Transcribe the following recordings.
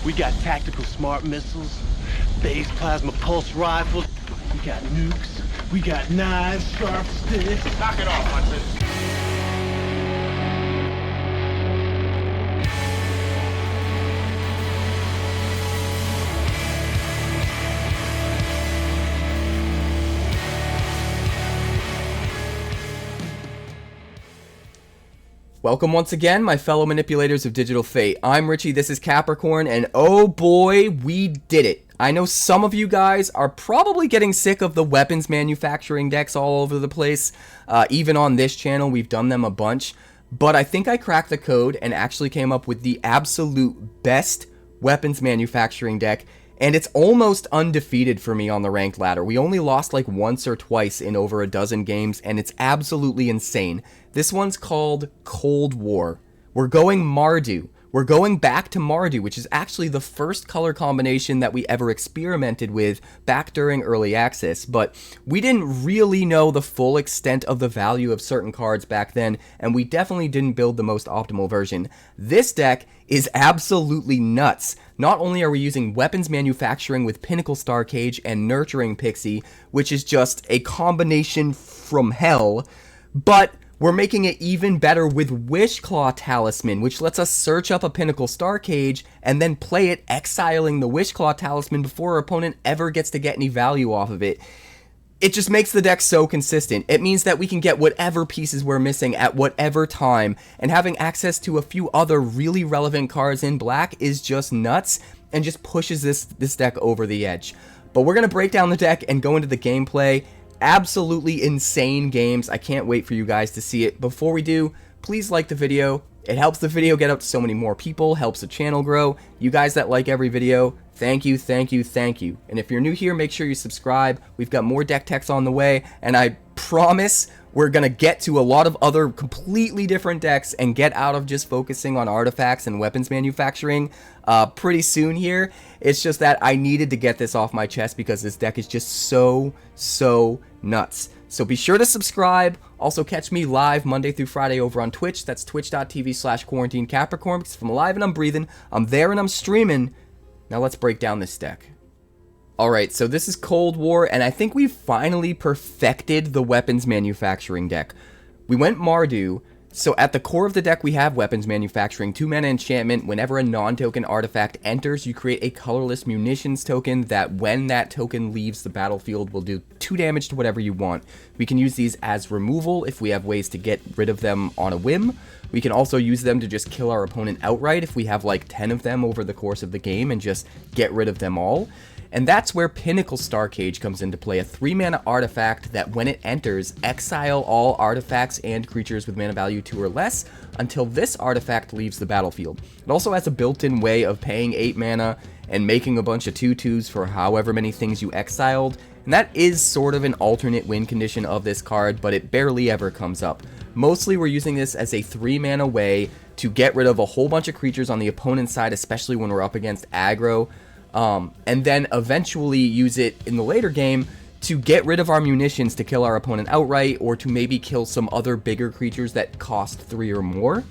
We got tactical smart missiles, phase plasma pulse rifles, we got nukes, we got knives, sharp sticks. Knock it off, Hudson. Welcome once again, my fellow manipulators of digital fate. I'm Richie, this is Capricorn, and oh boy, we did it. I know some of you guys are probably getting sick of the weapons manufacturing decks all over the place. Even on this channel, we've done them a bunch. But I think I cracked the code and actually came up with the absolute best weapons manufacturing deck. And it's almost undefeated for me on the ranked ladder. We only lost like once or twice in over a dozen games, and it's absolutely insane. This one's called Cold War. We're going Mardu. We're going back to Mardu, which is actually the first color combination that we ever experimented with back during early access, but we didn't really know the full extent of the value of certain cards back then, and we definitely didn't build the most optimal version. This deck is absolutely nuts. Not only are we using weapons manufacturing with Pinnacle Starcage and Nurturing Pixie, which is just a combination from hell, but we're making it even better with Wishclaw Talisman, which lets us search up a Pinnacle Starcage and then play it, exiling the Wishclaw Talisman before our opponent ever gets to get any value off of it. It just makes the deck so consistent. It means that we can get whatever pieces we're missing at whatever time, and having access to a few other really relevant cards in black is just nuts and just pushes this deck over the edge. But we're going to break down the deck and go into the gameplay. Absolutely insane games. I can't wait for you guys to see it. Before we do, please like the video. It helps the video get out to so many more people, helps the channel grow. You guys that like every video, thank you, thank you, thank you. And if you're new here, make sure you subscribe. We've got more deck techs on the way, and I promise we're going to get to a lot of other completely different decks and get out of just focusing on artifacts and weapons manufacturing pretty soon here. It's just that I needed to get this off my chest because this deck is just so nuts. So be sure to subscribe. Also catch me live Monday through Friday over on Twitch. That's twitch.tv/QuarantineCapricorn, because if I'm alive and I'm breathing, I'm there and I'm streaming. Now let's break down this deck. Alright, so this is Cold War, and I think we've finally perfected the weapons manufacturing deck. We went Mardu, so at the core of the deck we have weapons manufacturing, 2-mana enchantment. Whenever a non-token artifact enters, you create a colorless munitions token that when that token leaves the battlefield will do 2 damage to whatever you want. We can use these as removal if we have ways to get rid of them on a whim. We can also use them to just kill our opponent outright if we have like 10 of them over the course of the game and just get rid of them all. And that's where Pinnacle Starcage comes into play, a 3-mana artifact that when it enters, exile all artifacts and creatures with mana value 2 or less until this artifact leaves the battlefield. It also has a built-in way of paying 8 mana and making a bunch of 2/2s for however many things you exiled, and that is sort of an alternate win condition of this card, but it barely ever comes up. Mostly we're using this as a 3-mana way to get rid of a whole bunch of creatures on the opponent's side, especially when we're up against aggro. And then eventually use it in the later game to get rid of our munitions to kill our opponent outright, or to maybe kill some other bigger creatures that cost 3 or more.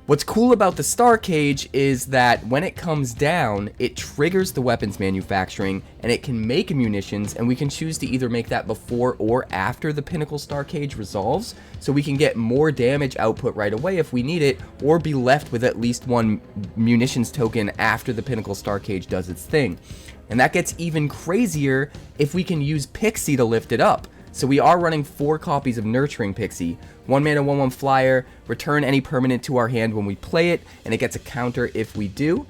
What's cool about the Starcage is that when it comes down, it triggers the weapons manufacturing, and it can make munitions, and we can choose to either make that before or after the Pinnacle Starcage resolves, so we can get more damage output right away if we need it, or be left with at least 1 munitions token after the Pinnacle Starcage does its thing. And that gets even crazier if we can use Pixie to lift it up. So we are running 4 copies of Nurturing Pixie. 1-mana 1/1 flyer, return any permanent to our hand when we play it, and it gets a counter if we do.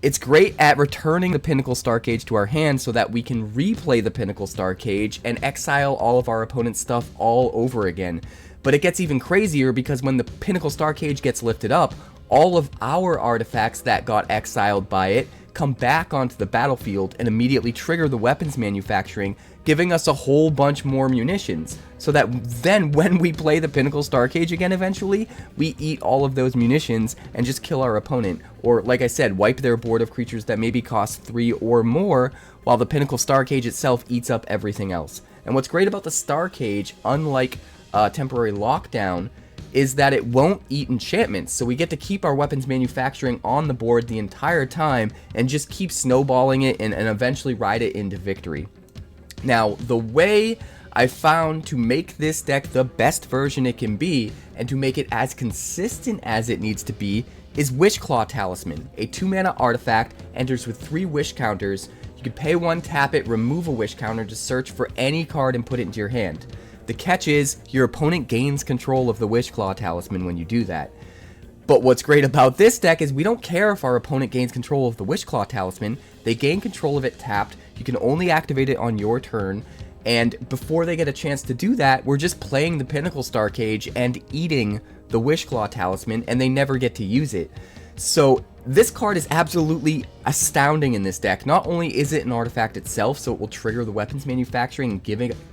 It's great at returning the Pinnacle Starcage to our hand so that we can replay the Pinnacle Starcage and exile all of our opponent's stuff all over again. But it gets even crazier because when the Pinnacle Starcage gets lifted up, all of our artifacts that got exiled by it come back onto the battlefield and immediately trigger the weapons manufacturing, giving us a whole bunch more munitions, so that then when we play the Pinnacle Starcage again eventually, we eat all of those munitions and just kill our opponent, or like I said, wipe their board of creatures that maybe cost 3 or more, while the Pinnacle Starcage itself eats up everything else. And what's great about the Starcage, unlike Temporary Lockdown, is that it won't eat enchantments, so we get to keep our weapons manufacturing on the board the entire time and just keep snowballing it and eventually ride it into victory. Now, the way I found to make this deck the best version it can be, and to make it as consistent as it needs to be, is Wishclaw Talisman. A 2-mana artifact, enters with 3 wish counters. You can pay 1, tap it, remove a wish counter to search for any card and put it into your hand. The catch is, your opponent gains control of the Wishclaw Talisman when you do that. But what's great about this deck is we don't care if our opponent gains control of the Wishclaw Talisman. They gain control of it tapped. You can only activate it on your turn. And before they get a chance to do that, we're just playing the Pinnacle Starcage and eating the Wishclaw Talisman, and they never get to use it. So this card is absolutely astounding in this deck. Not only is it an artifact itself, so it will trigger the weapons manufacturing and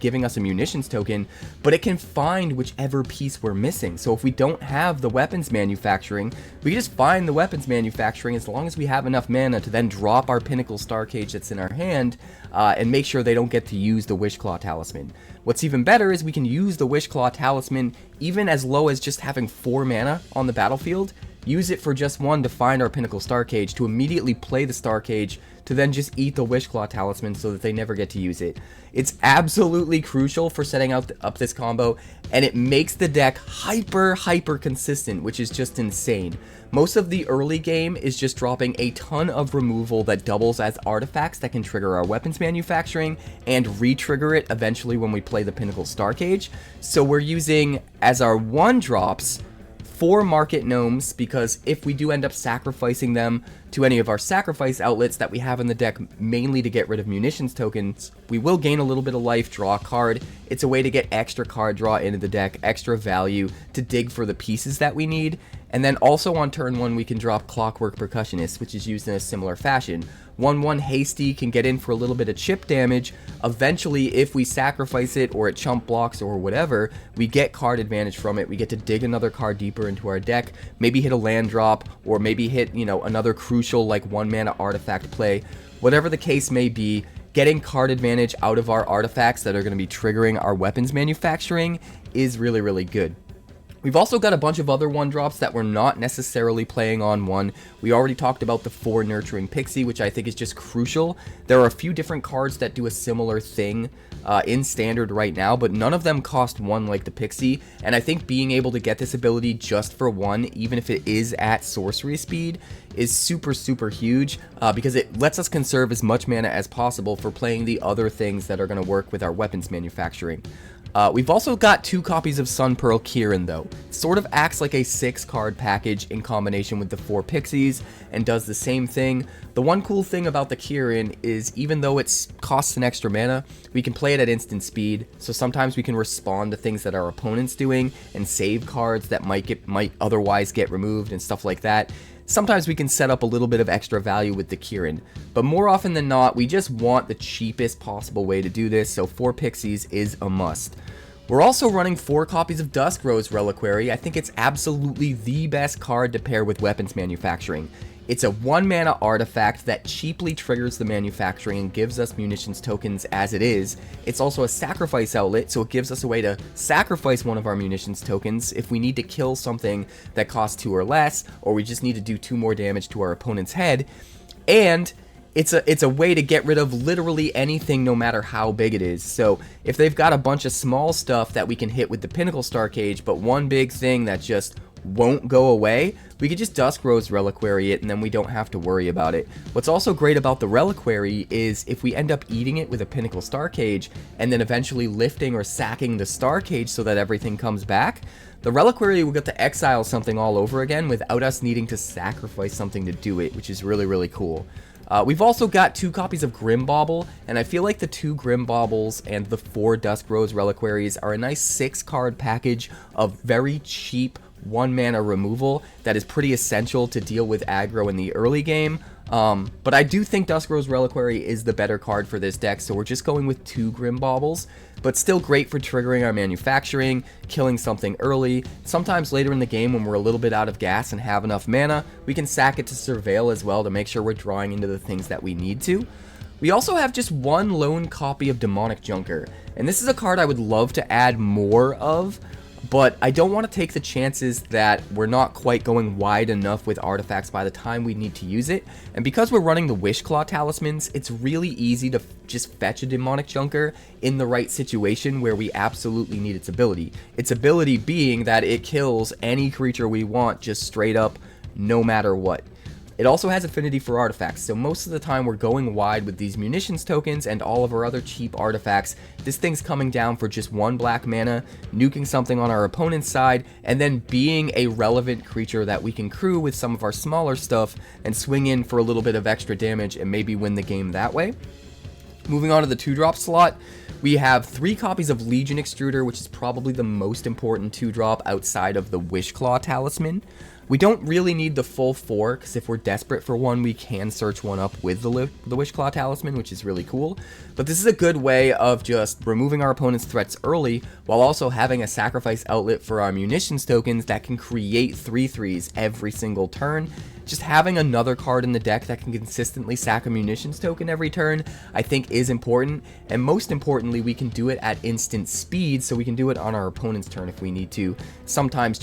giving us a munitions token, but it can find whichever piece we're missing. So if we don't have the weapons manufacturing, we can just find the weapons manufacturing as long as we have enough mana to then drop our Pinnacle Starcage that's in our hand and make sure they don't get to use the Wishclaw Talisman. What's even better is we can use the Wishclaw Talisman even as low as just having 4 mana on the battlefield. Use it for just 1 to find our Pinnacle Starcage, to immediately play the Starcage, to then just eat the Wishclaw Talisman so that they never get to use it. It's absolutely crucial for setting up this combo, and it makes the deck hyper consistent, which is just insane. Most of the early game is just dropping a ton of removal that doubles as artifacts that can trigger our weapons manufacturing and re-trigger it eventually when we play the Pinnacle Starcage. So we're using, as our 1-drops, 4 Market Gnomes, because if we do end up sacrificing them to any of our sacrifice outlets that we have in the deck, mainly to get rid of munitions tokens, we will gain a little bit of life, draw a card. It's a way to get extra card draw into the deck, extra value to dig for the pieces that we need. And then also on turn 1, we can drop Clockwork Percussionist, which is used in a similar fashion. 1/1 hasty can get in for a little bit of chip damage. Eventually, if we sacrifice it or it chump blocks or whatever, we get card advantage from it. We get to dig another card deeper into our deck, maybe hit a land drop, or maybe hit, another crucial like 1-mana artifact play. Whatever the case may be, getting card advantage out of our artifacts that are going to be triggering our weapons manufacturing is really good. We've also got a bunch of other 1-drops that we're not necessarily playing on 1. We already talked about the 4 Nurturing Pixie, which I think is just crucial. There are a few different cards that do a similar thing in Standard right now, but none of them cost 1 like the Pixie, and I think being able to get this ability just for 1, even if it is at sorcery speed, is super huge, because it lets us conserve as much mana as possible for playing the other things that are going to work with our weapons manufacturing. We've also got 2 copies of Sunpearl Kirin, though. It sort of acts like a 6-card package in combination with the 4 Pixies, and does the same thing. The one cool thing about the Kirin is, even though it costs an extra mana, we can play it at instant speed, so sometimes we can respond to things that our opponent's doing, and save cards that might otherwise get removed, and stuff like that. Sometimes we can set up a little bit of extra value with the Kirin, but more often than not, we just want the cheapest possible way to do this, so 4 Pixies is a must. We're also running 4 copies of Dusk Reliquary. I think it's absolutely the best card to pair with weapons manufacturing. It's a 1-mana artifact that cheaply triggers the manufacturing and gives us munitions tokens as it is. It's also a sacrifice outlet, so it gives us a way to sacrifice one of our munitions tokens if we need to kill something that costs 2 or less, or we just need to do 2 more damage to our opponent's head. And it's a way to get rid of literally anything, no matter how big it is. So if they've got a bunch of small stuff that we can hit with the Pinnacle Starcage, but one big thing that just won't go away, we could just Dusk Reliquary it, and then we don't have to worry about it. What's also great about the Reliquary is if we end up eating it with a Pinnacle Starcage, and then eventually lifting or sacking the Starcage so that everything comes back, the Reliquary will get to exile something all over again without us needing to sacrifice something to do it, which is really cool. We've also got 2 copies of Grim Bauble, and I feel like the 2 Grim Baubles and the 4 Dusk Reliquaries are a nice 6-card package of very cheap 1-mana removal that is pretty essential to deal with aggro in the early game. But I do think Dusk Reliquary is the better card for this deck, so we're just going with 2 Grim Baubles, but still great for triggering our manufacturing, killing something early. Sometimes later in the game when we're a little bit out of gas and have enough mana, we can sack it to Surveil as well to make sure we're drawing into the things that we need to. We also have just 1 lone copy of Demonic Junker, and this is a card I would love to add more of. but I don't want to take the chances that we're not quite going wide enough with artifacts by the time we need to use it. And because we're running the Wishclaw Talismans, it's really easy to just fetch a Demonic Junker in the right situation where we absolutely need its ability. Its ability being that it kills any creature we want just straight up, no matter what. It also has affinity for artifacts, so most of the time we're going wide with these munitions tokens and all of our other cheap artifacts. This thing's coming down for just 1 black mana, nuking something on our opponent's side, and then being a relevant creature that we can crew with some of our smaller stuff and swing in for a little bit of extra damage and maybe win the game that way. Moving on to the 2-drop slot, we have 3 copies of Legion Extruder, which is probably the most important 2-drop outside of the Wishclaw Talisman. We don't really need the full 4, because if we're desperate for one, we can search one up with the Wishclaw Talisman, which is really cool. But this is a good way of just removing our opponent's threats early, while also having a sacrifice outlet for our munitions tokens that can create 3/3s every single turn. Just having another card in the deck that can consistently sack a munitions token every turn, I think is important. And most importantly, we can do it at instant speed, so we can do it on our opponent's turn if we need to. Sometimes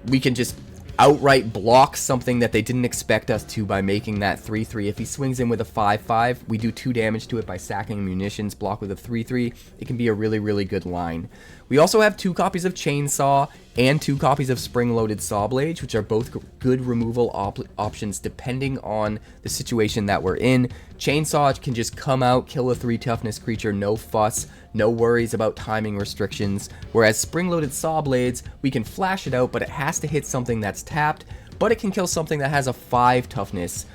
we can just outright block something that they didn't expect us to by making that 3/3. If he swings in with a 5/5, we do 2 damage to it by sacking munitions, block with a 3/3. It can be a really, really good line. We also have 2 copies of Chainsaw and 2 copies of Spring-Loaded Sawblades, which are both good removal options depending on the situation that we're in. Chainsaw can just come out, kill a 3 toughness creature, no fuss, no worries about timing restrictions, whereas Spring-Loaded Sawblades, we can flash it out, but it has to hit something that's tapped, but it can kill something that has a 5 toughness.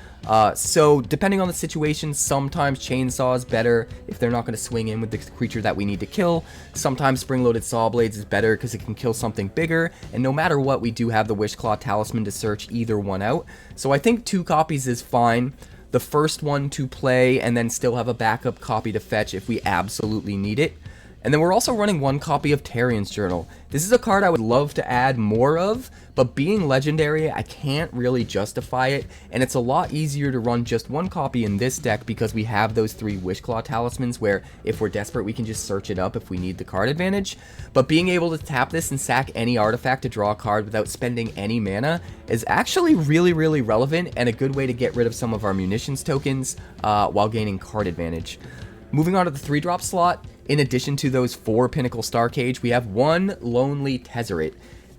So depending on the situation, sometimes Chainsaw is better if they're not going to swing in with the creature that we need to kill. Sometimes Spring-Loaded Sawblades is better because it can kill something bigger, and no matter what, we do have the Wishclaw Talisman to search either one out. So I think 2 copies is fine. The first one to play and then still have a backup copy to fetch if we absolutely need it. And then we're also running 1 copy of Tarian's Journal. This is a card I would love to add more of, but being legendary, I can't really justify it, and it's a lot easier to run just 1 copy in this deck because we have those 3 Wishclaw Talismans where if we're desperate, we can just search it up if we need the card advantage. But being able to tap this and sack any artifact to draw a card without spending any mana is actually really, really relevant and a good way to get rid of some of our munitions tokens while gaining card advantage. Moving on to the 3-drop slot, in addition to those 4 Pinnacle Starcage, we have 1 Lonely Tezzeret.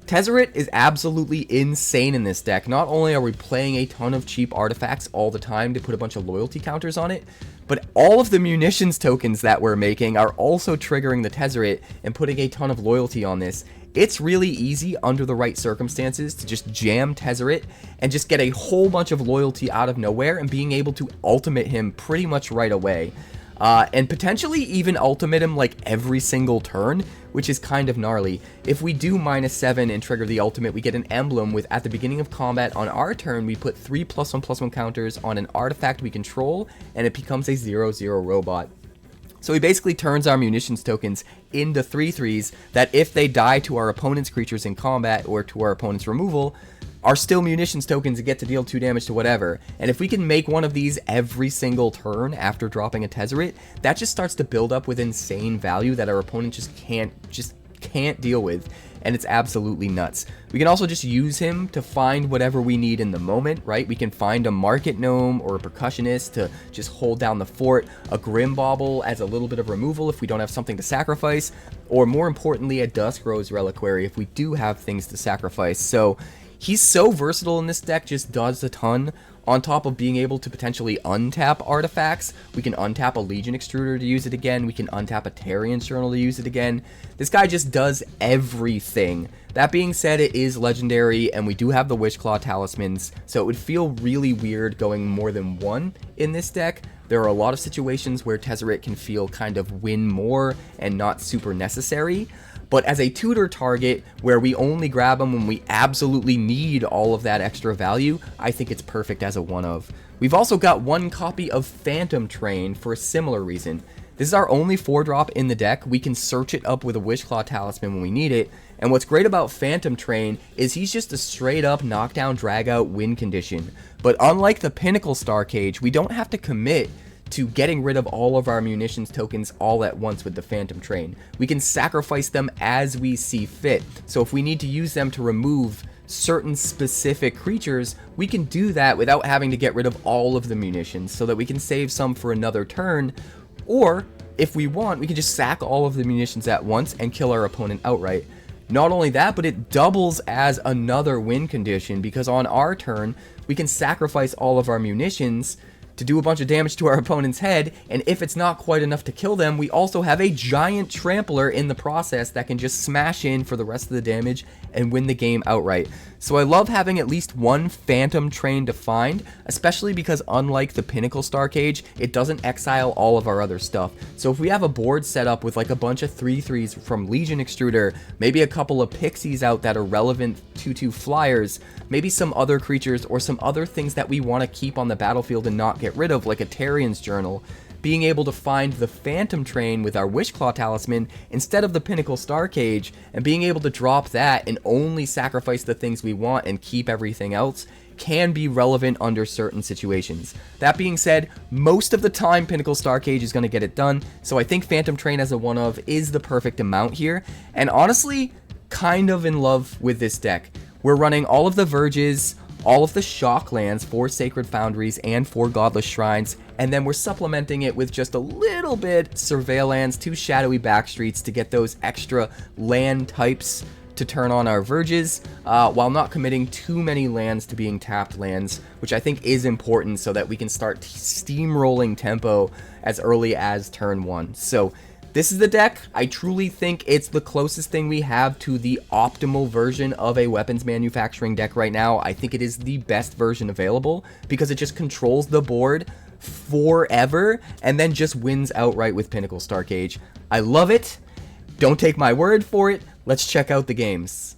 Tezzeret is absolutely insane in this deck. Not only are we playing a ton of cheap artifacts all the time to put a bunch of loyalty counters on it, but all of the munitions tokens that we're making are also triggering the Tezzeret and putting a ton of loyalty on this. It's really easy under the right circumstances to just jam Tezzeret and just get a whole bunch of loyalty out of nowhere and being able to ultimate him pretty much right away. And potentially even ultimate him like every single turn, which is kind of gnarly. If we do -7 and trigger the ultimate, we get an emblem with, at the beginning of combat on our turn, we put 3 +1/+1 counters on an artifact we control, and it becomes a 0/0 robot. So he basically turns our munitions tokens into 3/3s that if they die to our opponent's creatures in combat or to our opponent's removal, are still munitions tokens that get to deal 2 damage to whatever. And if we can make one of these every single turn after dropping a Tezzeret, that just starts to build up with insane value that our opponent just can't deal with. And it's absolutely nuts. We can also just use him to find whatever we need in the moment, right? We can find a Market Gnome or a Percussionist to just hold down the fort, a Grim Bauble as a little bit of removal if we don't have something to sacrifice, or more importantly, a Dusk Rose Reliquary if we do have things to sacrifice. So he's so versatile in this deck, just does a ton. On top of being able to potentially untap artifacts, we can untap a Legion Extruder to use it again, we can untap a Tarian's Journal to use it again. This guy just does everything. That being said, it is legendary, and we do have the Wishclaw Talismans, so it would feel really weird going more than 1 in this deck. There are a lot of situations where Tezzeret can feel kind of win more and not super necessary. But as a tutor target where we only grab them when we absolutely need all of that extra value, I think it's perfect as a 1-of. We've also got 1 copy of Phantom Train for a similar reason. This is our only 4-drop in the deck. We can search it up with a Wishclaw Talisman when we need it. And what's great about Phantom Train is he's just a straight up knockdown drag out win condition. But unlike the Pinnacle Starcage, we don't have to commit to getting rid of all of our munitions tokens all at once with the Phantom Train. We can sacrifice them as we see fit. So if we need to use them to remove certain specific creatures, we can do that without having to get rid of all of the munitions, so that we can save some for another turn. Or if we want, we can just sack all of the munitions at once and kill our opponent outright. Not only that, but it doubles as another win condition, because on our turn we can sacrifice all of our munitions to do a bunch of damage to our opponent's head, and if it's not quite enough to kill them, we also have a giant trampler in the process that can just smash in for the rest of the damage and win the game outright. So I love having at least one Phantom Train defined, especially because unlike the Pinnacle Starcage, it doesn't exile all of our other stuff. So if we have a board set up with like a bunch of 3/3s from Legion Extruder, maybe a couple of pixies out that are relevant 2/2 flyers, maybe some other creatures or some other things that we want to keep on the battlefield and not get rid of, like a Tarian's Journal, being able to find the Phantom Train with our Wishclaw Talisman instead of the Pinnacle Starcage, and being able to drop that and only sacrifice the things we want and keep everything else, can be relevant under certain situations. That being said, most of the time Pinnacle Starcage is going to get it done, so I think Phantom Train as a one of is the perfect amount here, and honestly, kind of in love with this deck. We're running all of the Verges, all of the shock lands for Sacred Foundries and for Godless Shrines, and then we're supplementing it with just a little bit Surveil lands, 2 Shadowy Backstreets to get those extra land types to turn on our Verges, while not committing too many lands to being tapped lands, which I think is important so that we can start steamrolling tempo as early as turn 1. So this is the deck. I truly think it's the closest thing we have to the optimal version of a weapons manufacturing deck right now. I think it is the best version available because it just controls the board forever and then just wins outright with Pinnacle Starcage. I love it. Don't take my word for it. Let's check out the games.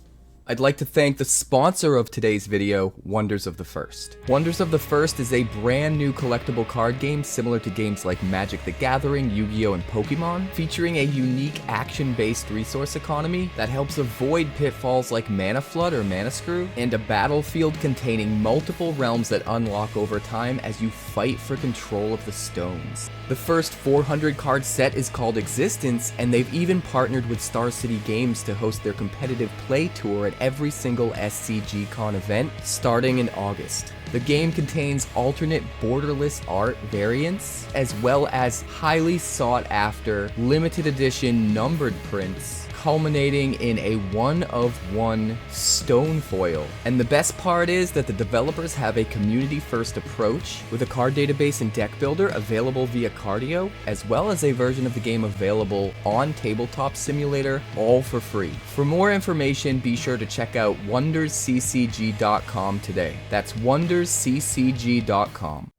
I'd like to thank the sponsor of today's video, Wonders of the First. Wonders of the First is a brand new collectible card game similar to games like Magic the Gathering, Yu-Gi-Oh! And Pokemon, featuring a unique action-based resource economy that helps avoid pitfalls like Mana Flood or Mana Screw, and a battlefield containing multiple realms that unlock over time as you fight for control of the stones. The first 400 card set is called Existence, and they've even partnered with Star City Games to host their competitive play tour at every single SCGCon event starting in August. The game contains alternate borderless art variants, as well as highly sought after limited edition numbered prints, culminating in a 1-of-1 stone foil. And the best part is that the developers have a community-first approach with a card database and deck builder available via Cardio, as well as a version of the game available on Tabletop Simulator, all for free. For more information, be sure to check out wondersccg.com today. That's wondersccg.com.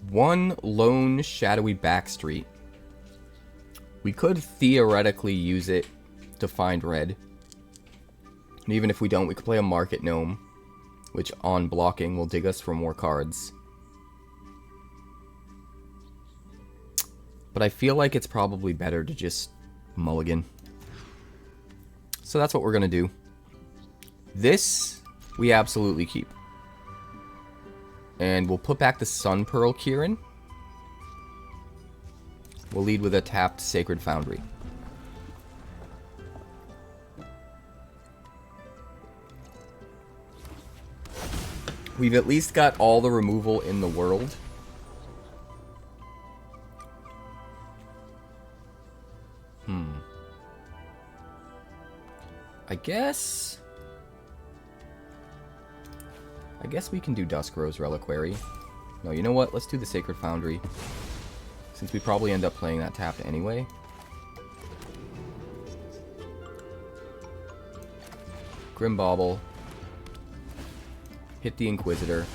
One lone Shadowy Backstreet. We could theoretically use it to find red. And even if we don't, we could play a Market Gnome, which on blocking will dig us for more cards. But I feel like it's probably better to just mulligan. So that's what we're going to do. This, we absolutely keep. And we'll put back the Sunpearl Kirin. We'll lead with a tapped Sacred Foundry. We've at least got all the removal in the world. I guess we can do Dusk Rose Reliquary. No, you know what? Let's do the Sacred Foundry, since we probably end up playing that tapped anyway. Grim Bauble. Hit the Inquisitor.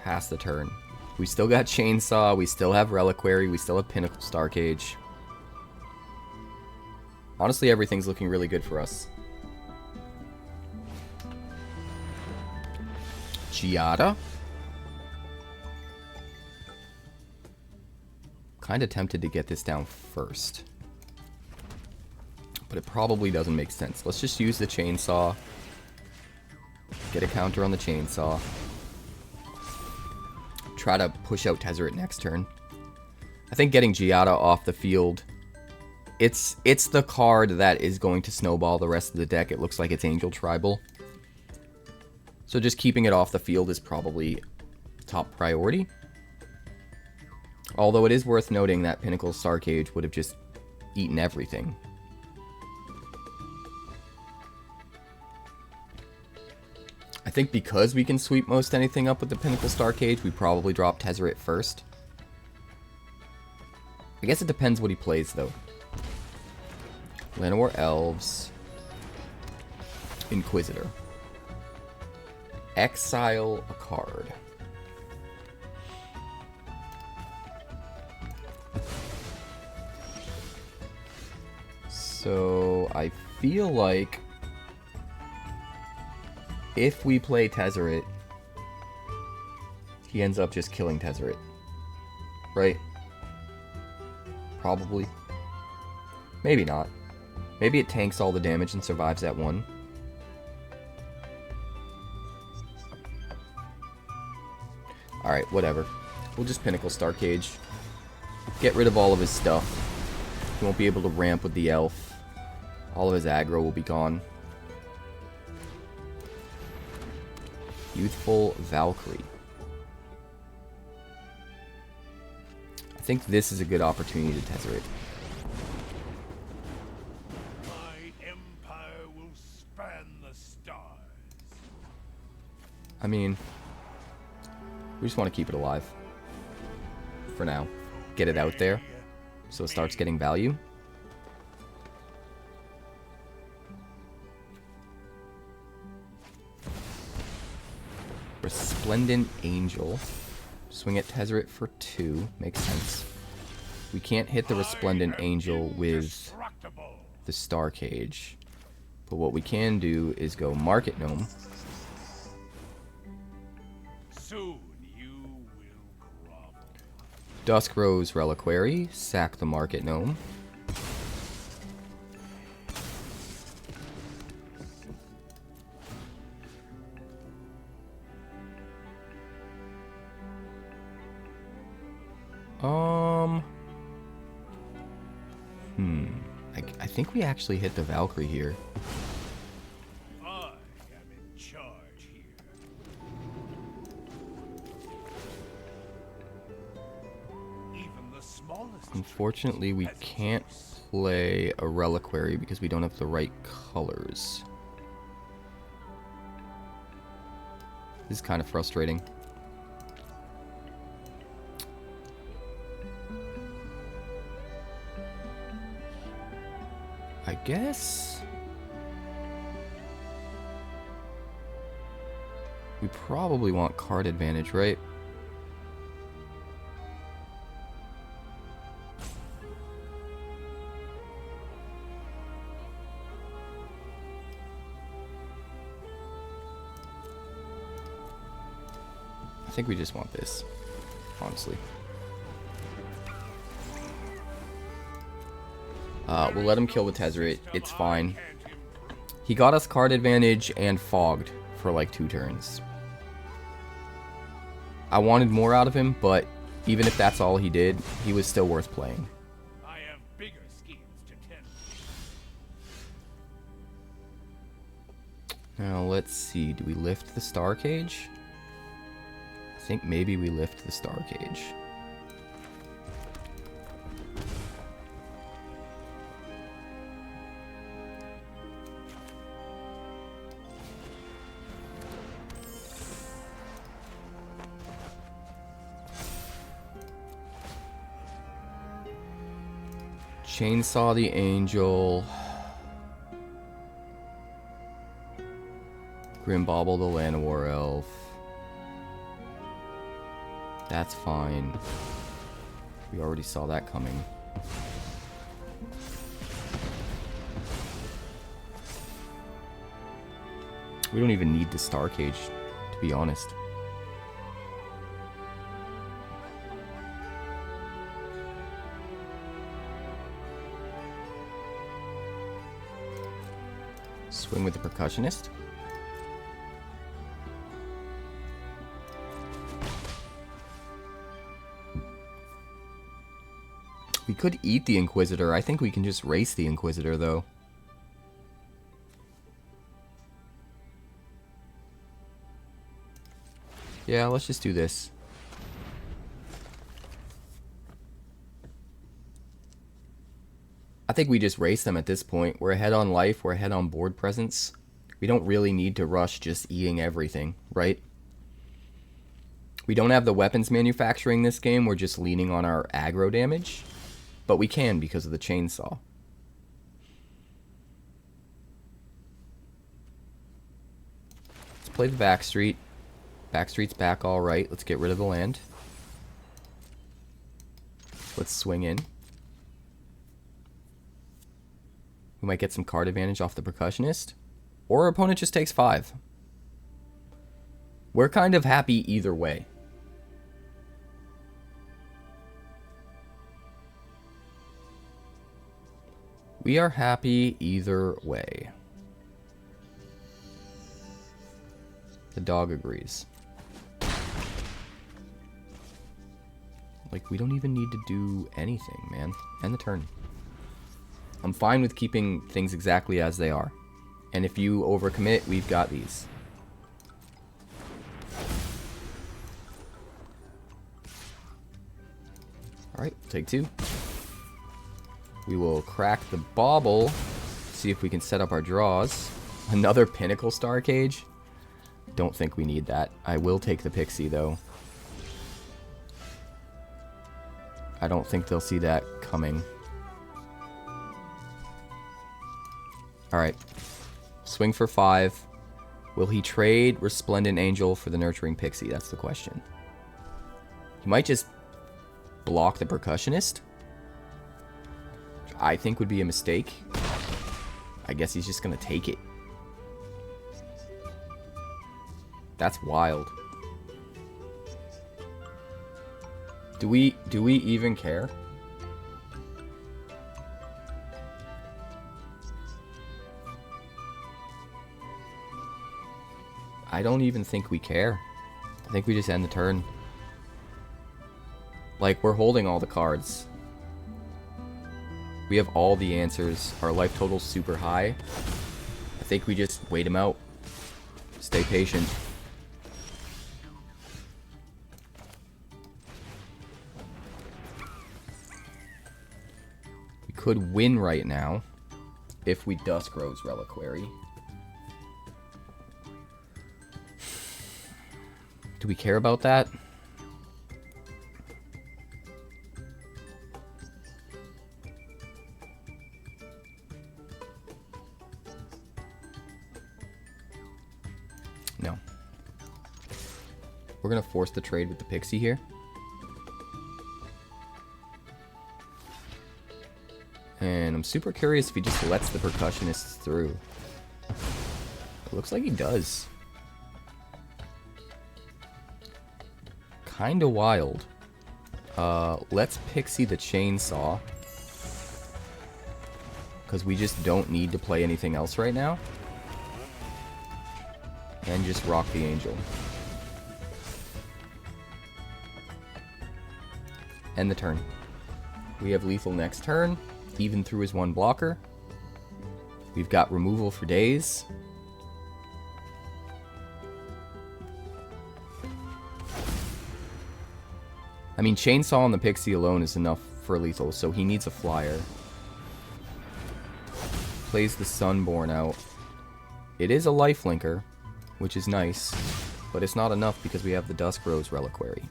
Pass the turn. We still got Chainsaw, we still have Reliquary, we still have Pinnacle Starcage. Honestly, everything's looking really good for us. Giada. Kind of tempted to get this down first, but it probably doesn't make sense. Let's just use the Chainsaw. Get a counter on the Chainsaw. try to push out Tezzeret next turn. I think getting Giada off the field, it's the card that is going to snowball the rest of the deck. It looks like it's Angel Tribal. So just keeping it off the field is probably top priority. Although it is worth noting that Pinnacle Starcage would have just eaten everything. I think because we can sweep most anything up with the Pinnacle Starcage, we probably drop Tezzeret first. I guess it depends what he plays, though. Llanowar Elves. Inquisitor. Exile a card. So, I feel like if we play Tezzeret, he ends up just killing Tezzeret. Right? Probably. Maybe not. Maybe it tanks all the damage and survives that one. Alright, whatever. We'll just Pinnacle Starcage. Get rid of all of his stuff. He won't be able to ramp with the elf. All of his aggro will be gone. Youthful Valkyrie. I think this is a good opportunity to Tezzeret. My empire will span the stars. I mean, we just want to keep it alive. For now. Get it out there, so it starts getting value. Resplendent Angel. Swing at Tezzeret for 2. Makes sense. We can't hit the Resplendent Angel with the Starcage. But what we can do is go Market Gnome. Soon you will grovel. Dusk Rose Reliquary. Sack the Market Gnome. I think we actually hit the Valkyrie here. I am in charge here. Even the smallest. Unfortunately, we can't play a Reliquary because we don't have the right colors. This is kind of frustrating. I guess we probably want card advantage, right? I think we just want this, honestly. We'll let him kill the Tezzeret. It's fine. He got us card advantage and fogged for like 2 turns. I wanted more out of him, but even if that's all he did, he was still worth playing. I have bigger schemes to tend. Now, let's see. Do we lift the Starcage? I think maybe we lift the Starcage. Chainsaw the Angel. Grim Bauble the Llanowar Elf. That's fine. We already saw that coming. We don't even need the Starcage, to be honest. Swing with the Percussionist. We could eat the Inquisitor. I think we can just race the Inquisitor, though. Yeah, let's just do this. I think we just race them at this point. We're ahead on life. We're ahead on board presence. We don't really need to rush just eating everything, right? We don't have the weapons manufacturing this game. We're just leaning on our aggro damage. But we can because of the chainsaw. Let's play the Backstreet. Backstreet's back all right. Let's get rid of the land. Let's swing in. We might get some card advantage off the Percussionist. Or our opponent just takes 5. We're kind of happy either way. We are happy either way. The dog agrees. Like, we don't even need to do anything, man. End the turn. I'm fine with keeping things exactly as they are. And if you overcommit, we've got these. Alright, take 2. We will crack the bauble. See if we can set up our draws. Another Pinnacle Starcage. Don't think we need that. I will take the Pixie, though. I don't think they'll see that coming. Alright. Swing for 5. Will he trade Resplendent Angel for the Nurturing Pixie? That's the question. He might just block the Percussionist. Which I think would be a mistake. I guess he's just going to take it. That's wild. Do we even care? I don't even think we care. I think we just end the turn. Like, we're holding all the cards. We have all the answers. Our life total's super high. I think we just wait him out. Stay patient. We could win right now if we Dusk Rose Reliquary. Do we care about that? No. We're going to force the trade with the Pixie here. And I'm super curious if he just lets the Percussionists through. It looks like he does. Kinda wild. Let's Pixie the Chainsaw. Because we just don't need to play anything else right now. And just rock the Angel. End the turn. We have lethal next turn. Even through his 1 blocker. We've got removal for days. I mean, Chainsaw on the Pixie alone is enough for lethal, so he needs a flyer. Plays the Sunborn out. It is a lifelinker, which is nice, but it's not enough because we have the Dusk Rose Reliquary.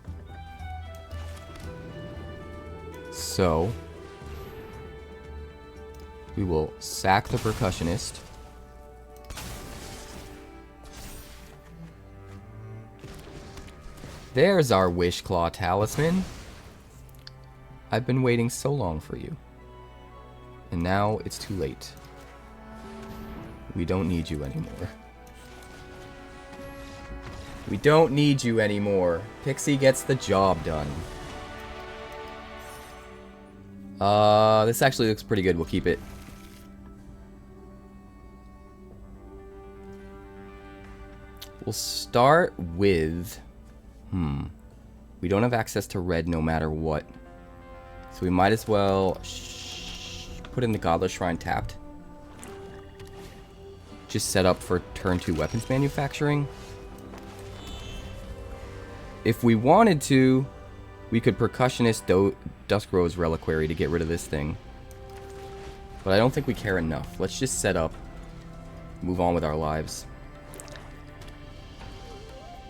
So, we will sack the Percussionist. There's our Wishclaw Talisman. I've been waiting so long for you. And now it's too late. We don't need you anymore. We don't need you anymore. Pixie gets the job done. This actually looks pretty good. We'll keep it. We'll start with... We don't have access to red no matter what. So we might as well put in the Godless Shrine tapped. Just set up for turn 2 weapons manufacturing. If we wanted to, we could Percussionist Dusk Rose Reliquary to get rid of this thing. But I don't think we care enough. Let's just set up, move on with our lives.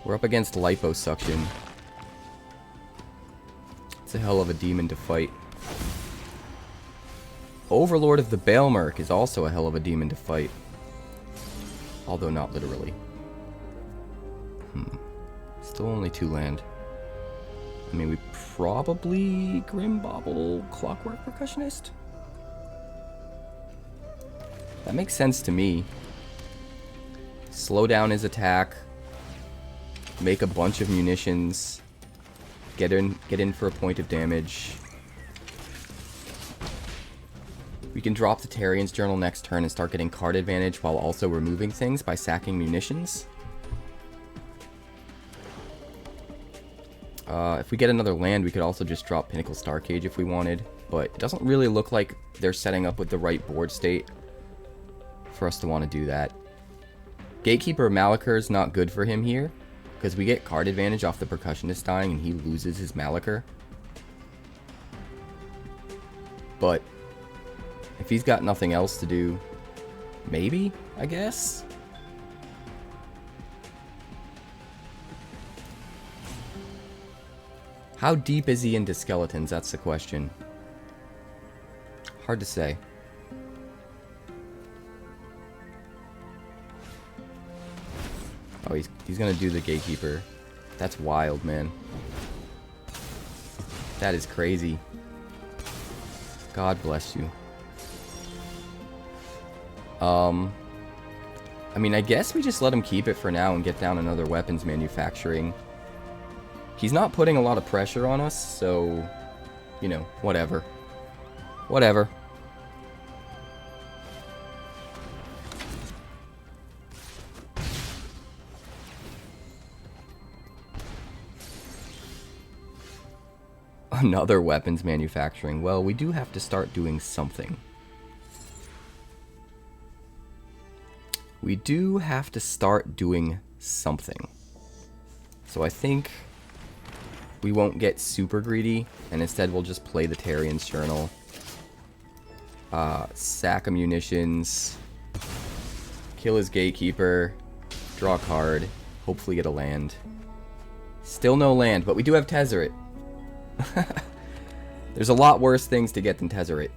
We're up against Liposuction. It's a hell of a demon to fight. Overlord of the 𝐒𝐿𝐴 is also a hell of a demon to fight. Although not literally. Still only 2 land. I mean, we probably Grim Bauble Clockwork Percussionist? That makes sense to me. Slow down his attack. Make a bunch of munitions. Get in for a point of damage. We can drop the Tarian's Journal next turn and start getting card advantage while also removing things by sacking munitions. If we get another land, we could also just drop Pinnacle Starcage if we wanted, but it doesn't really look like they're setting up with the right board state for us to want to do that. 𝐒𝐭𝐫𝐿𝐴𝐿𝐴 is not good for him here, because we get card advantage off the Percussionist dying and he loses his 𝐒𝐿𝐴𝐿𝐴. But if he's got nothing else to do, maybe, I guess? How deep is he into skeletons? That's the question. Hard to say. Oh, he's gonna do the Gatekeeper. That's wild, man. That is crazy. God bless you. I mean, I guess we just let him keep it for now and get down another weapons manufacturing. He's not putting a lot of pressure on us, so, you know, whatever. Whatever. Another weapons manufacturing. Well, we do have to start doing something. We do have to start doing something. So I think we won't get super greedy, and instead we'll just play the Tarian's Journal. Sack of munitions. Kill his Gatekeeper. Draw a card. Hopefully get a land. Still no land, but we do have Tezzeret. There's a lot worse things to get than Tezzeret.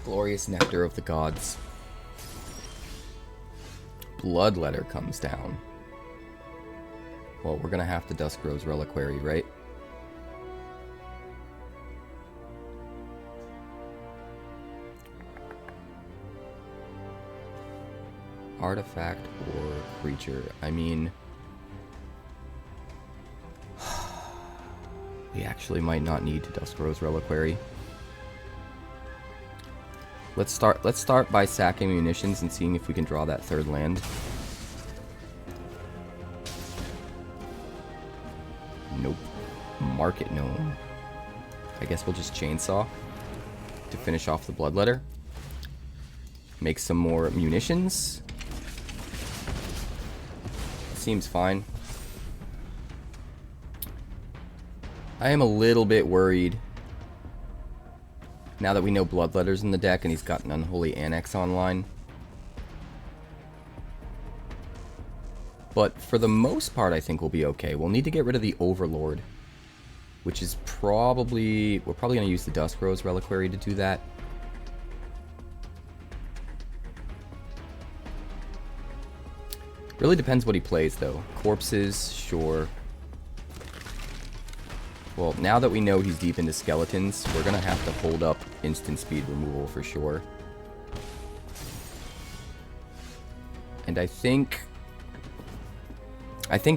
Glorious Nectar of the Gods. Bloodletter comes down. Well, we're gonna have to Dusk Rose Reliquary, right? Artifact or creature. I mean, we actually might not need to Dusk Rose Reliquary. Let's start by sacking munitions and seeing if we can draw that third land. Nope. Market Gnome. I guess we'll just chainsaw to finish off the Bloodletter. Make some more munitions. Seems fine. I am a little bit worried now that we know Bloodletter's in the deck and he's got an Unholy Annex online. But for the most part, I think we'll be okay. We'll need to get rid of the Overlord, which is probably... We're probably going to use the Dusk Rose Reliquary to do that. Really depends what he plays, though. Corpses, sure. Well, now that we know he's deep into skeletons, we're going to have to hold up instant speed removal for sure. And I think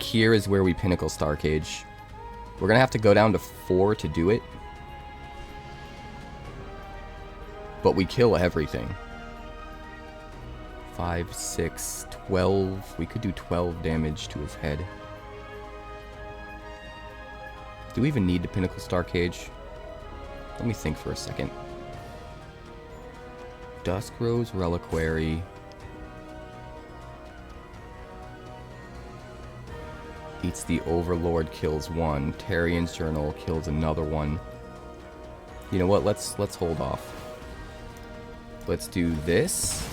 here is where we Pinnacle Starcage. We're going to have to go down to 4 to do it. But we kill everything. 5, 6, 12. We could do 12 damage to his head. Do we even need the Pinnacle Starcage? Let me think for a second. Dusk Rose Reliquary. Eats the Overlord, kills one. Tarian's Journal kills another one. You know what? Let's hold off. Let's do this.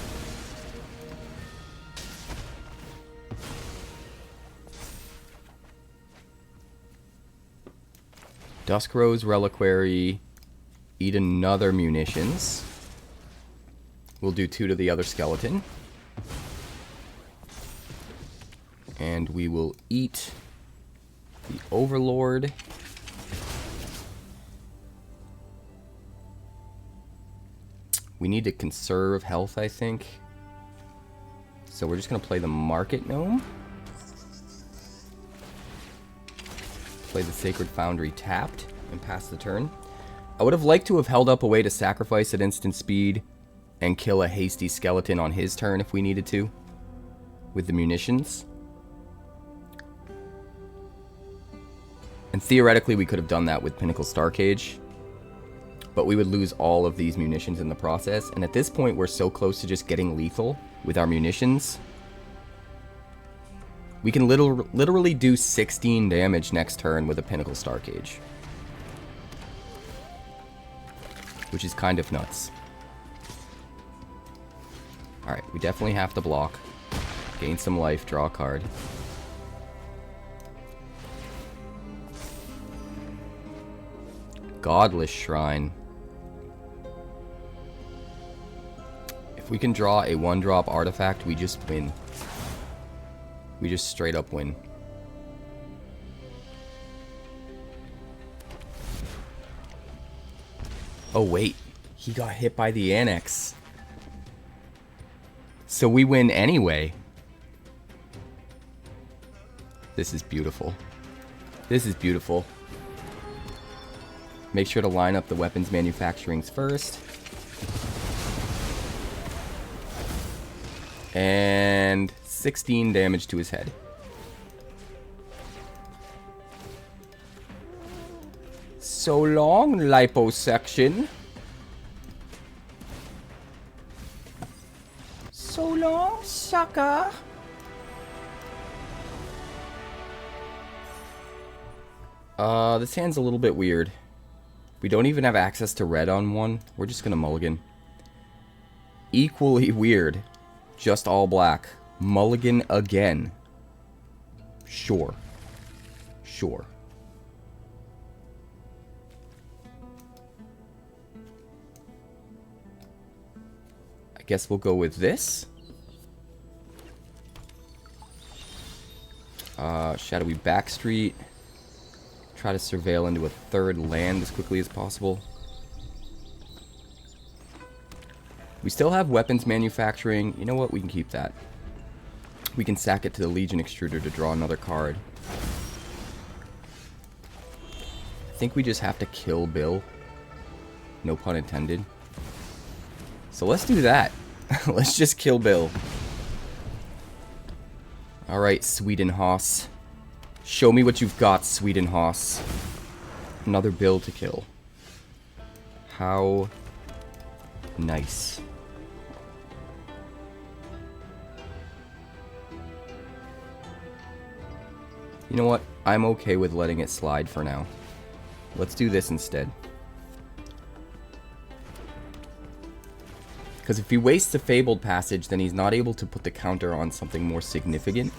Dusk Rose Reliquary. Eat another Munitions. We'll do 2 to the other skeleton. And we will eat the Overlord. We need to conserve health, I think. So we're just going to play the Market Gnome. Play the Sacred Foundry tapped and pass the turn. I would have liked to have held up a way to sacrifice at instant speed and kill a hasty skeleton on his turn if we needed to with the Munitions. And theoretically we could have done that with Pinnacle Starcage, but we would lose all of these Munitions in the process, and at this point we're so close to just getting lethal with our Munitions. We can literally do 16 damage next turn with a Pinnacle Starcage, which is kind of nuts. Alright, we definitely have to block. Gain some life, draw a card. Godless Shrine. If we can draw a 1-drop artifact, we just win. We just straight up win. Oh wait, he got hit by the Annex. So we win anyway. This is beautiful. This is beautiful. Make sure to line up the weapons manufacturings first. And 16 damage to his head. So long, liposuction. So long, sucker. This hand's a little bit weird. We don't even have access to red on one. We're just gonna mulligan. Equally weird. Just all black. Mulligan again. Sure. Sure. I guess we'll go with this. Shadowy Backstreet. Try to surveil into a 3rd land as quickly as possible. We still have weapons manufacturing. You know what? We can keep that. We can sack it to the Legion Extruder to draw another card. I think we just have to kill Bill. No pun intended. So let's do that. Let's just kill Bill. Alright, Swedenhaus. Show me what you've got, Swedenhaus. Another Bill to kill. How nice. You know what? I'm okay with letting it slide for now. Let's do this instead. Because if he wastes a Fabled Passage, then he's not able to put the counter on something more significant.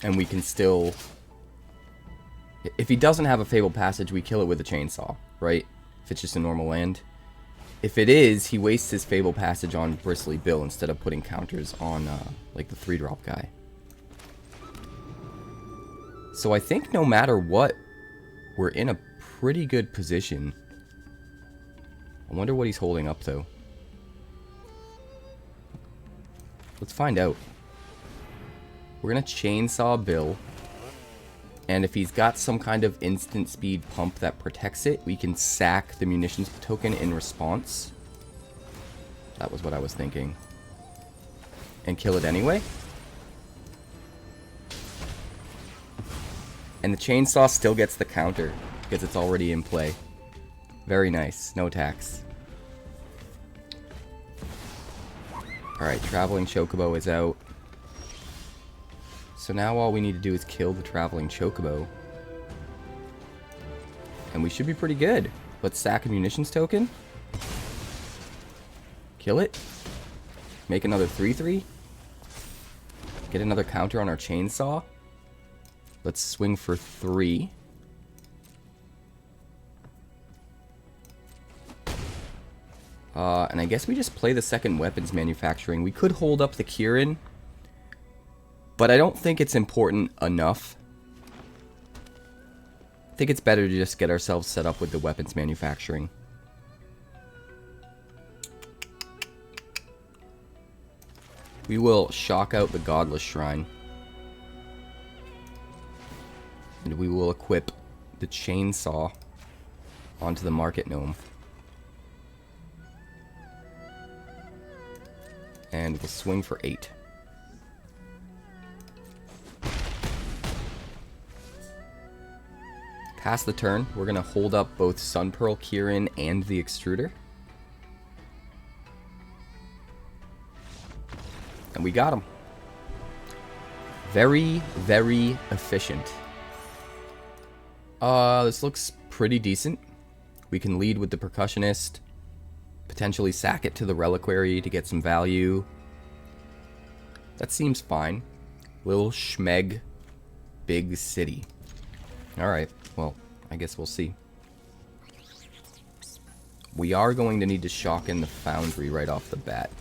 And we can still... If he doesn't have a Fabled Passage, we kill it with a chainsaw, right? If it's just a normal land. If it is, he wastes his Fabled Passage on Bristly Bill instead of putting counters on, like, the 3-drop guy. So I think no matter what, we're in a pretty good position. I wonder what he's holding up, though. Let's find out. We're going to chainsaw Bill. And if he's got some kind of instant speed pump that protects it, we can sack the munitions token in response. That was what I was thinking. And kill it anyway. And the chainsaw still gets the counter, because it's already in play. Very nice. No tax. Alright, Traveling Chocobo is out. So now all we need to do is kill the Traveling Chocobo. And we should be pretty good. Let's sack a Munitions token. Kill it. Make another 3/3. Get another counter on our chainsaw. Let's swing for 3. And I guess we just play the second weapons manufacturing. We could hold up the Kirin, but I don't think it's important enough. I think it's better to just get ourselves set up with the weapons manufacturing. We will shock out the Godless Shrine. And we will equip the chainsaw onto the Market Gnome. And we'll swing for 8. Pass the turn. We're going to hold up both Sunpearl Kirin and the Extruder. And we got him. Very, very efficient. This looks pretty decent. We can lead with the Percussionist. Potentially sack it to the Reliquary to get some value. That seems fine. Little Schmeg, big city. Alright, well, I guess we'll see. We are going to need to shock in the Foundry right off the bat.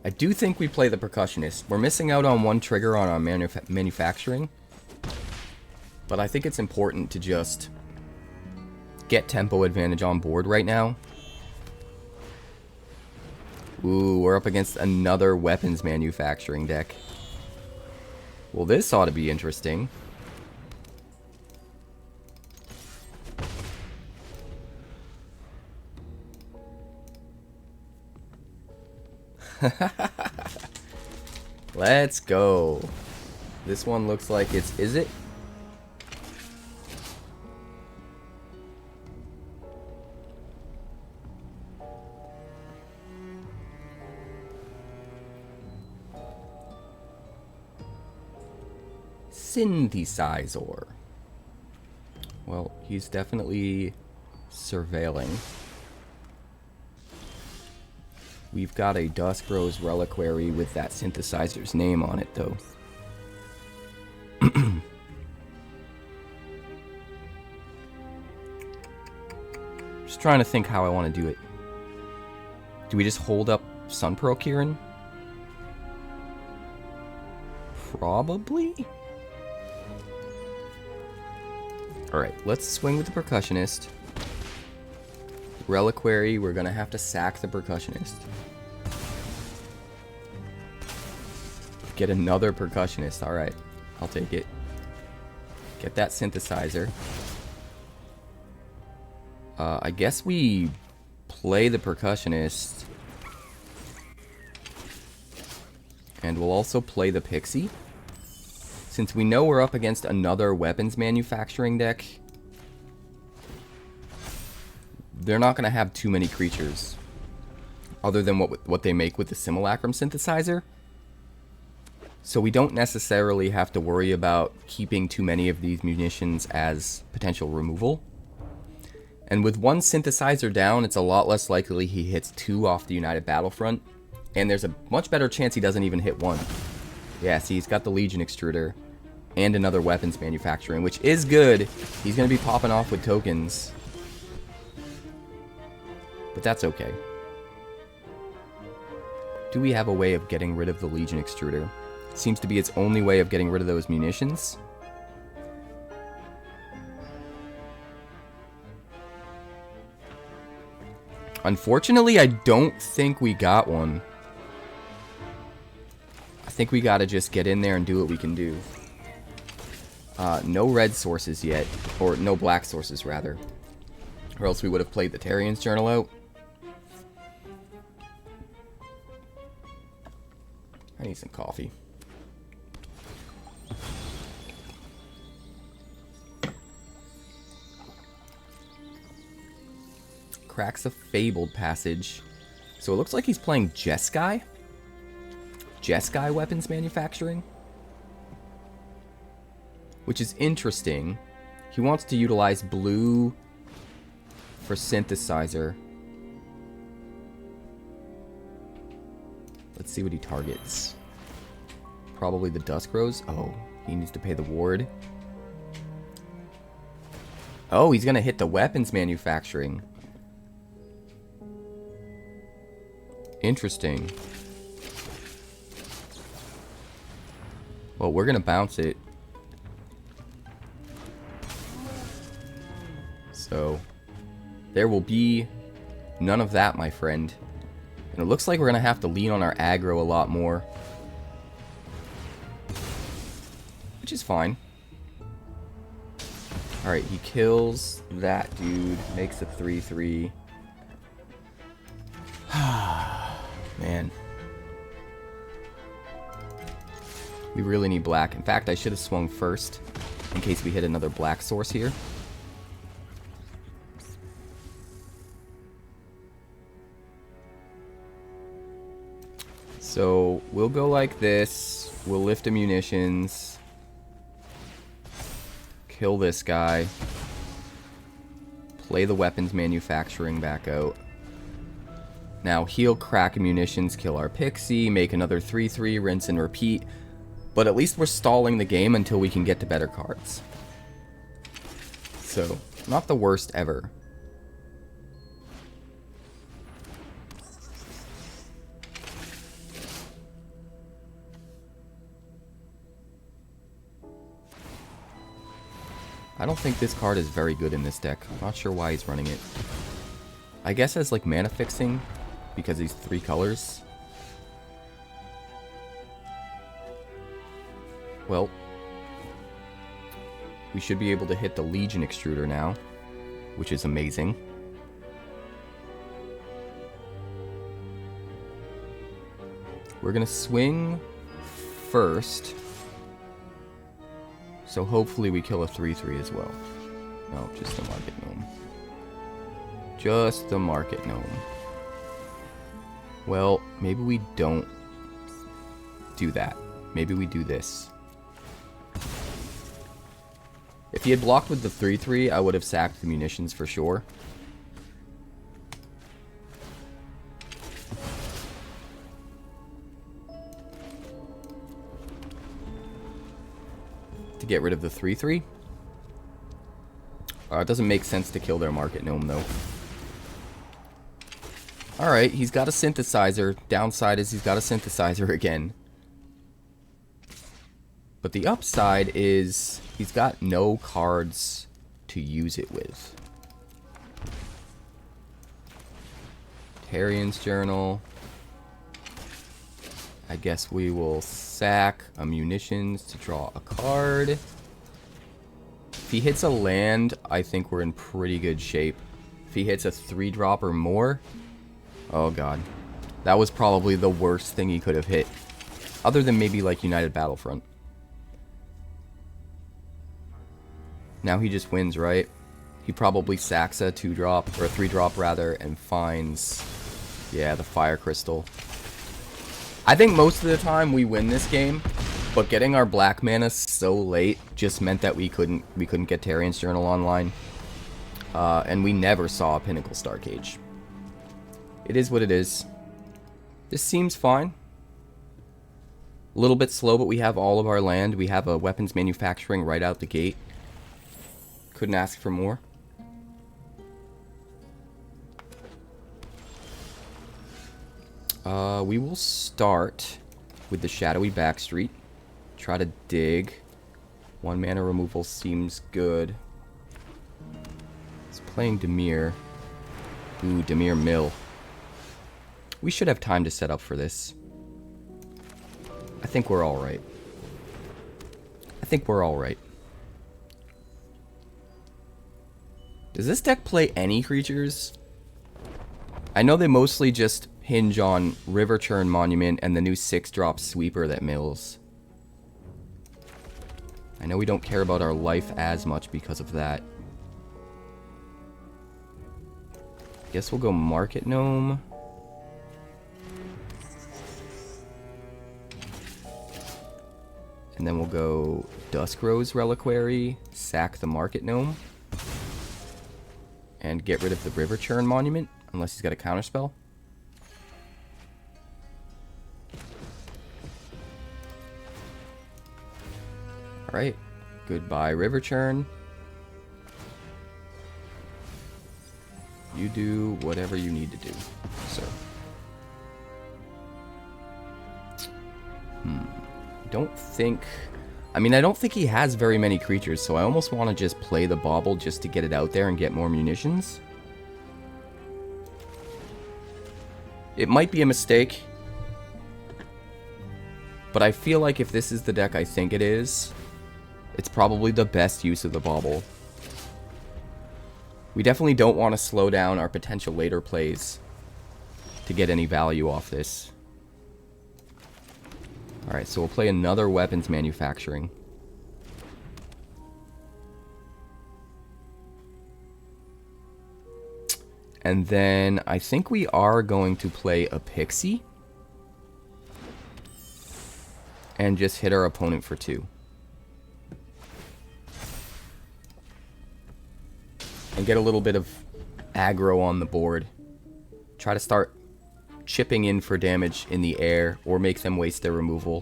I do think we play the Percussionist. We're missing out on one trigger on our manufacturing. But I think it's important to just get tempo advantage on board right now. Ooh, we're up against another weapons manufacturing deck. Well, this ought to be interesting. Let's go. This one looks like it's... Is it? Synthesizer. Well, he's definitely surveilling. We've got a Dusk Rose Reliquary with that synthesizer's name on it, though. Just trying to think how I want to do it. Do we just hold up Sunpearl Kirin? Probably? Alright, let's swing with the Percussionist. Reliquary, we're gonna have to sack the Percussionist. Get another Percussionist, alright. I'll take it. Get that synthesizer. I guess we play the Percussionist. And we'll also play the Pixie. Since we know we're up against another weapons manufacturing deck, they're not going to have too many creatures other than what they make with the Simulacrum synthesizer. So we don't necessarily have to worry about keeping too many of these munitions as potential removal. And with one synthesizer down, it's a lot less likely he hits 2 off the United Battlefront. And there's a much better chance he doesn't even hit 1. Yeah, see, he's got the Legion Extruder and another weapons manufacturing, which is good. He's going to be popping off with tokens. But that's okay. Do we have a way of getting rid of the Legion Extruder? Seems to be its only way of getting rid of those munitions. Unfortunately, I don't think we got one. I think we gotta just get in there and do what we can do. No red sources yet. Or no black sources, rather. Or else we would have played the Tarian's Journal out. I need some coffee. Cracks a fabled passage. So it looks like he's playing Jeskai. Jeskai weapons manufacturing. Which is interesting. He wants to utilize blue for synthesizer. Let's see what he targets. Probably the Dusk Rose. Oh, he needs to pay the ward. Oh, he's gonna hit the weapons manufacturing. Interesting. Well, we're gonna bounce it. So, there will be none of that, my friend. And it looks like we're gonna have to lean on our aggro a lot more. Which is fine. Alright, he kills that dude. Makes a 3-3. Man. We really need black. In fact, I should have swung first. In case we hit another black source here. So, we'll go like this. We'll lift the munitions. Kill this guy. Play the weapons manufacturing back out. Now, heal, crack munitions, kill our Pixie, make another 3-3, rinse and repeat. But at least we're stalling the game until we can get to better cards. So, not the worst ever. I don't think this card is very good in this deck. I'm not sure why he's running it. I guess as like mana fixing, because he's 3 colors. Well, we should be able to hit the Legion Extruder now, which is amazing. We're gonna swing first. So hopefully we kill a 3-3 as well. No, just the Market Gnome. Just the Market Gnome. Well, maybe we don't do that. Maybe we do this. If he had blocked with the 3-3, I would have sacked the munitions for sure. To get rid of the 3-3. It doesn't make sense to kill their Market Gnome, though. Alright, he's got a synthesizer. Downside is he's got a synthesizer again. But the upside is he's got no cards to use it with. Tarian's Journal. I guess we will sack a munitions to draw a card. If he hits a land, I think we're in pretty good shape. If he hits a 3-drop or more, oh god. That was probably the worst thing he could have hit. Other than maybe like United Battlefront. Now he just wins, right? He probably sacks a 2-drop, or a 3-drop rather, and finds, yeah, the Fire Crystal. I think most of the time we win this game, but getting our black mana so late just meant that we couldn't get Tarian's Journal online. And we never saw a Pinnacle Starcage. It is what it is. This seems fine. A little bit slow, but we have all of our land. We have a weapons manufacturing right out the gate. Couldn't ask for more. We will start with the Shadowy Backstreet. Try to dig. 1 mana removal seems good. He's playing Dimir. Ooh, Dimir Mill. We should have time to set up for this. I think we're alright. I think we're alright. Does this deck play any creatures? I know they mostly just hinge on River Churn Monument and the new 6-drop sweeper that mills. I know we don't care about our life as much because of that. Guess we'll go Market Gnome. And then we'll go Dusk Rose Reliquary, sack the Market Gnome, and get rid of the River Churn Monument, unless he's got a counterspell. Alright, goodbye River Churn. You do whatever you need to do, sir. Don't think... I mean, I don't think he has very many creatures, so I almost want to just play the Bauble just to get it out there and get more munitions. It might be a mistake, but I feel like if this is the deck I think it is, it's probably the best use of the Bauble. We definitely don't want to slow down our potential later plays to get any value off this. Alright, so we'll play another weapons manufacturing. And then I think we are going to play a Pixie. And just hit our opponent for 2. And get a little bit of aggro on the board. Try to start chipping in for damage in the air, or make them waste their removal,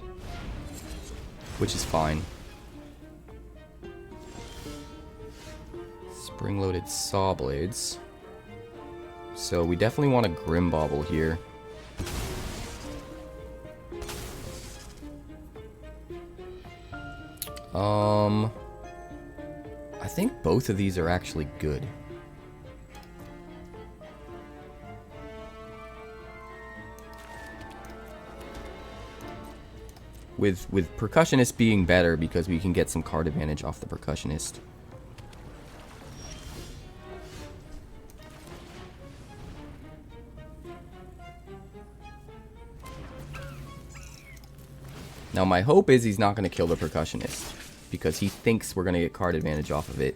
which is fine. Spring-Loaded Sawblades. So we definitely want a Grim Bauble here. I think both of these are actually good. With Percussionist being better because we can get some card advantage off the Percussionist. Now my hope is he's not going to kill the Percussionist, because he thinks we're going to get card advantage off of it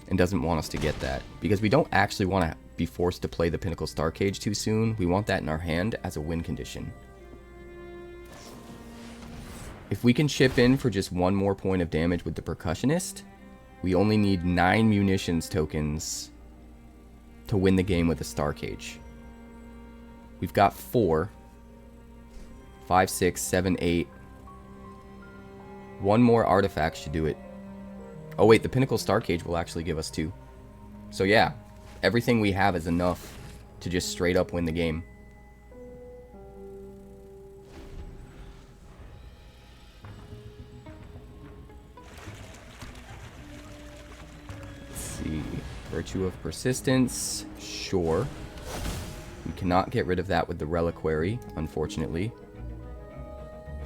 and doesn't want us to get that, because we don't actually want to be forced to play the Pinnacle Starcage too soon. We want that in our hand as a win condition. If we can chip in for just 1 more point of damage with the Percussionist, we only need 9 Munitions tokens to win the game with the Starcage. We've got 4. 5, 6, 7, 8. 1 more artifact should do it. Oh wait, the Pinnacle Starcage will actually give us 2. So yeah, everything we have is enough to just straight up win the game. Virtue of Persistence, sure. We cannot get rid of that with the Reliquary, unfortunately.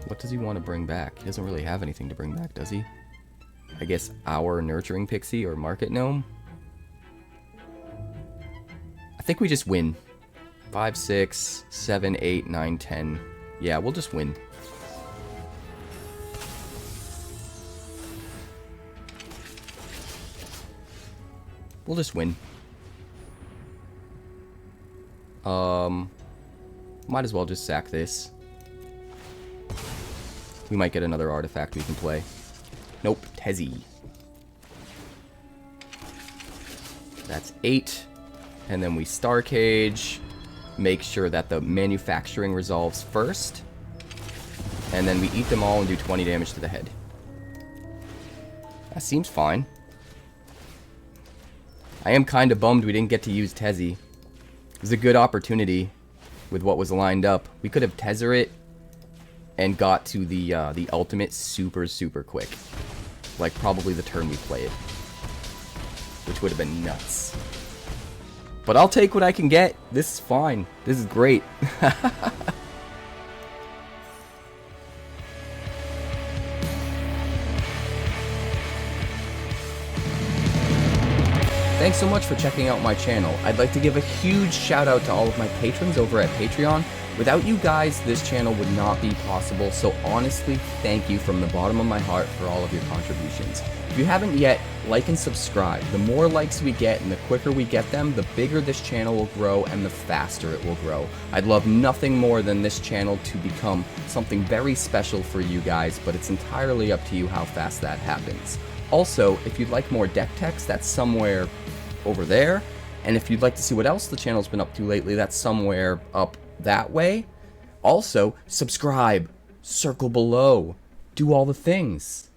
What does he want to bring back? He doesn't really have anything to bring back, does he? I guess our Nurturing Pixie or Market Gnome? I think we just win. 5, 6, 7, 8, 9, 10. Yeah, we'll just win. We'll just win. Might as well just sack this. We might get another artifact we can play. Nope, Tezzeret. That's 8. And then we Starcage. Make sure that the manufacturing resolves first. And then we eat them all and do 20 damage to the head. That seems fine. I am kind of bummed we didn't get to use Tezzeret. It was a good opportunity with what was lined up. We could have Tezzeret and got to the ultimate super quick. Like probably the turn we play it. Which would have been nuts. But I'll take what I can get. This is fine. This is great. Thanks so much for checking out my channel. I'd like to give a huge shout out to all of my patrons over at Patreon. Without you guys, this channel would not be possible, so honestly, thank you from the bottom of my heart for all of your contributions. If you haven't yet, like and subscribe. The more likes we get and the quicker we get them, the bigger this channel will grow and the faster it will grow. I'd love nothing more than this channel to become something very special for you guys, but it's entirely up to you how fast that happens. Also, if you'd like more deck text, that's somewhere over there. And if you'd like to see what else the channel's been up to lately, that's somewhere up that way. Also, subscribe, circle below, do all the things.